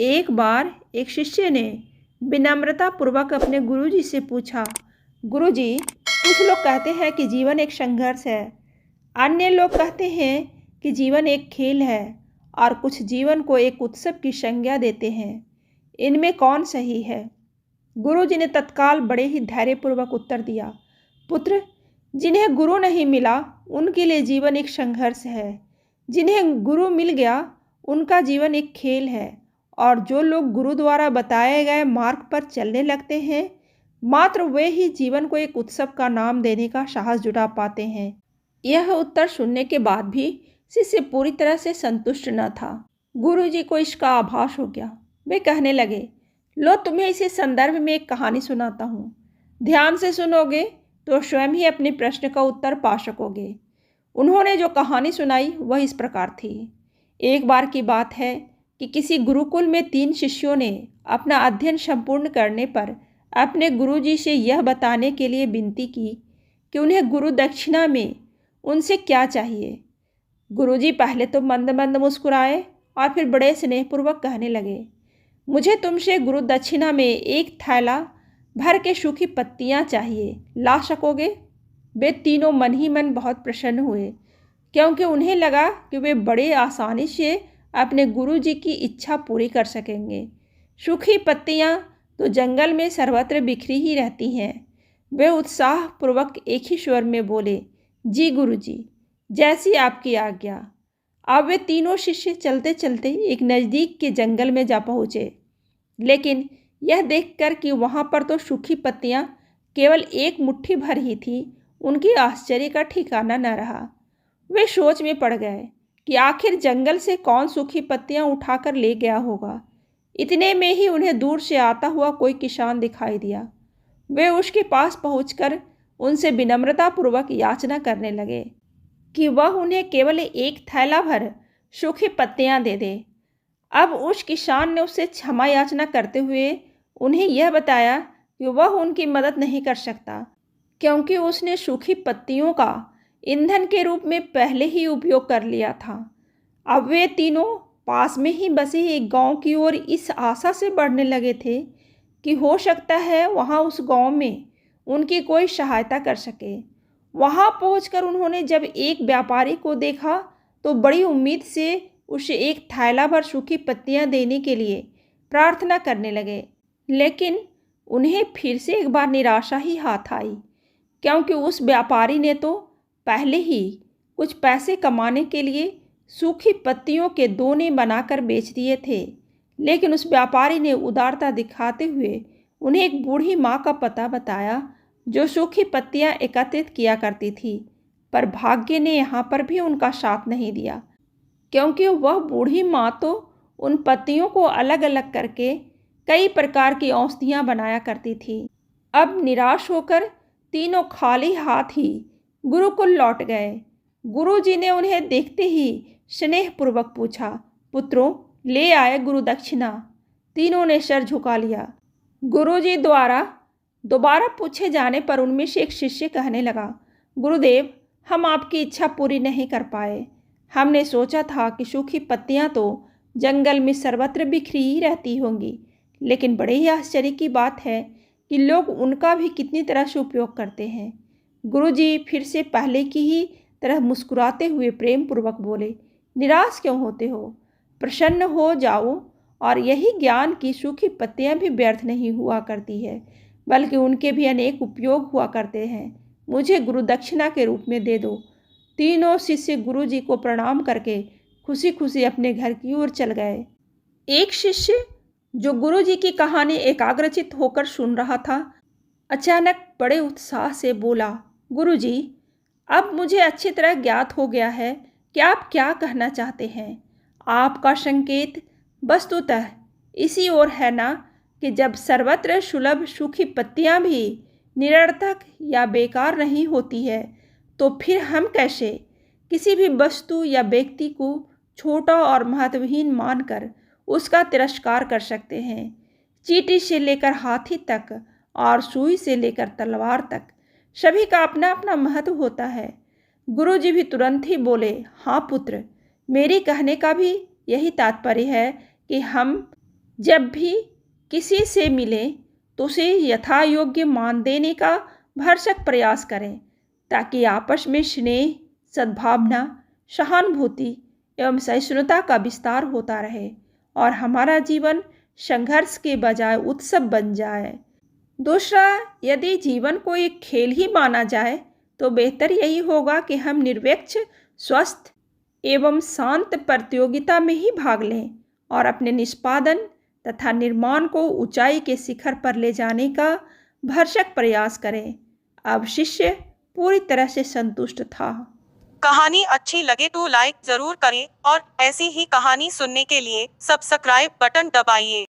एक बार एक शिष्य ने विनम्रतापूर्वक अपने गुरुजी से पूछा, गुरुजी, कुछ लोग कहते हैं कि जीवन एक संघर्ष है, अन्य लोग कहते हैं कि जीवन एक खेल है और कुछ जीवन को एक उत्सव की संज्ञा देते हैं। इनमें कौन सही है? गुरुजी ने तत्काल बड़े ही धैर्यपूर्वक उत्तर दिया, पुत्र, जिन्हें गुरु नहीं मिला उनके लिए जीवन एक संघर्ष है। जिन्हें गुरु मिल गया उनका जीवन एक खेल है। और जो लोग गुरु द्वारा बताए गए मार्ग पर चलने लगते हैं, मात्र वे ही जीवन को एक उत्सव का नाम देने का साहस जुटा पाते हैं। यह उत्तर सुनने के बाद भी शिष्य पूरी तरह से संतुष्ट न था। गुरुजी को इसका आभास हो गया। वे कहने लगे, लो, तुम्हें इसी संदर्भ में एक कहानी सुनाता हूँ। ध्यान से सुनोगे तो स्वयं ही अपने प्रश्न का उत्तर पा सकोगे। उन्होंने जो कहानी सुनाई वह इस प्रकार थी। एक बार की बात है कि किसी गुरुकुल में 3 शिष्यों ने अपना अध्ययन संपूर्ण करने पर अपने गुरुजी से यह बताने के लिए विनती की कि उन्हें गुरु दक्षिणा में उनसे क्या चाहिए। गुरुजी पहले तो मंद मंद मुस्कुराए और फिर बड़े स्नेहपूर्वक कहने लगे, मुझे तुमसे गुरु दक्षिणा में एक थैला भर के सूखी पत्तियां चाहिए, ला सकोगे? वे तीनों मन ही मन बहुत प्रसन्न हुए, क्योंकि उन्हें लगा कि वे बड़े आसानी से अपने गुरुजी की इच्छा पूरी कर सकेंगे। सूखी पत्तियां तो जंगल में सर्वत्र बिखरी ही रहती हैं। वे उत्साहपूर्वक एक ही स्वर में बोले, जी गुरुजी, जैसी आपकी आज्ञा। अब वे तीनों शिष्य चलते चलते एक नज़दीक के जंगल में जा पहुँचे, लेकिन यह देखकर कि वहाँ पर तो सूखी पत्तियाँ केवल एक मुट्ठी भर ही थी, उनकी आश्चर्य का ठिकाना न रहा। वे सोच में पड़ गए कि आखिर जंगल से कौन सूखी पत्तियाँ उठाकर ले गया होगा। इतने में ही उन्हें दूर से आता हुआ कोई किसान दिखाई दिया। वे उसके पास पहुंचकर उनसे विनम्रतापूर्वक याचना करने लगे कि वह उन्हें केवल एक थैला भर सूखी पत्तियाँ दे दे। अब उस किसान ने उससे क्षमा याचना करते हुए उन्हें यह बताया कि वह उनकी मदद नहीं कर सकता, क्योंकि उसने सूखी पत्तियों का ईंधन के रूप में पहले ही उपयोग कर लिया था। अब वे तीनों पास में ही बसे एक गांव की ओर इस आशा से बढ़ने लगे थे कि हो सकता है वहां उस गांव में उनकी कोई सहायता कर सके। वहां पहुंचकर उन्होंने जब एक व्यापारी को देखा तो बड़ी उम्मीद से उसे एक थैला भर सूखी पत्तियां देने के लिए प्रार्थना करने लगे, लेकिन उन्हें फिर से एक बार निराशा ही हाथ आई, क्योंकि उस व्यापारी ने तो पहले ही कुछ पैसे कमाने के लिए सूखी पत्तियों के दोने बनाकर बेच दिए थे। लेकिन उस व्यापारी ने उदारता दिखाते हुए उन्हें एक बूढ़ी माँ का पता बताया जो सूखी पत्तियां एकत्रित किया करती थी। पर भाग्य ने यहाँ पर भी उनका साथ नहीं दिया, क्योंकि वह बूढ़ी माँ तो उन पत्तियों को अलग अलग करके कई प्रकार की औषधियाँ बनाया करती थी। अब निराश होकर तीनों खाली हाथ ही गुरुकुल लौट गए। गुरुजी ने उन्हें देखते ही स्नेहपूर्वक पूछा, पुत्रों, ले आए गुरु दक्षिणा? तीनों ने सर झुका लिया। गुरुजी द्वारा दोबारा पूछे जाने पर उनमें से एक शिष्य कहने लगा, गुरुदेव, हम आपकी इच्छा पूरी नहीं कर पाए। हमने सोचा था कि सूखी पत्तियां तो जंगल में सर्वत्र बिखरी ही रहती होंगी, लेकिन बड़े ही आश्चर्य की बात है कि लोग उनका भी कितनी तरह से उपयोग करते हैं। गुरुजी फिर से पहले की ही तरह मुस्कुराते हुए प्रेम पूर्वक बोले, निराश क्यों होते हो? प्रसन्न हो जाओ, और यही ज्ञान की सूखी पत्तियां भी व्यर्थ नहीं हुआ करती है, बल्कि उनके भी अनेक उपयोग हुआ करते हैं। मुझे गुरु दक्षिणा के रूप में दे दो। तीनों शिष्य गुरुजी को प्रणाम करके खुशी खुशी अपने घर की ओर चल गए। एक शिष्य जो गुरुजी की कहानी एकाग्रचित होकर सुन रहा था, अचानक बड़े उत्साह से बोला, गुरुजी, अब मुझे अच्छी तरह ज्ञात हो गया है कि आप क्या कहना चाहते हैं। आपका संकेत वस्तुतः इसी ओर है ना कि जब सर्वत्र सुलभ सूखी पत्तियां भी निरर्थक या बेकार नहीं होती है, तो फिर हम कैसे किसी भी वस्तु या व्यक्ति को छोटा और महत्वहीन मानकर उसका तिरस्कार कर सकते हैं। चींटी से लेकर हाथी तक और सुई से लेकर तलवार तक सभी का अपना अपना महत्व होता है। गुरुजी भी तुरंत ही बोले, हाँ पुत्र, मेरी कहने का भी यही तात्पर्य है कि हम जब भी किसी से मिलें तो उसे यथा योग्य मान देने का भरसक प्रयास करें, ताकि आपस में स्नेह, सद्भावना, सहानुभूति एवं सहिष्णुता का विस्तार होता रहे और हमारा जीवन संघर्ष के बजाय उत्सव बन जाए। दूसरा, यदि जीवन को एक खेल ही माना जाए तो बेहतर यही होगा कि हम निरपेक्ष, स्वस्थ एवं शांत प्रतियोगिता में ही भाग लें और अपने निष्पादन तथा निर्माण को ऊंचाई के शिखर पर ले जाने का भरसक प्रयास करें। अब शिष्य पूरी तरह से संतुष्ट था। कहानी अच्छी लगे तो लाइक जरूर करें और ऐसी ही कहानी सुनने के लिए सब्सक्राइब बटन दबाइए।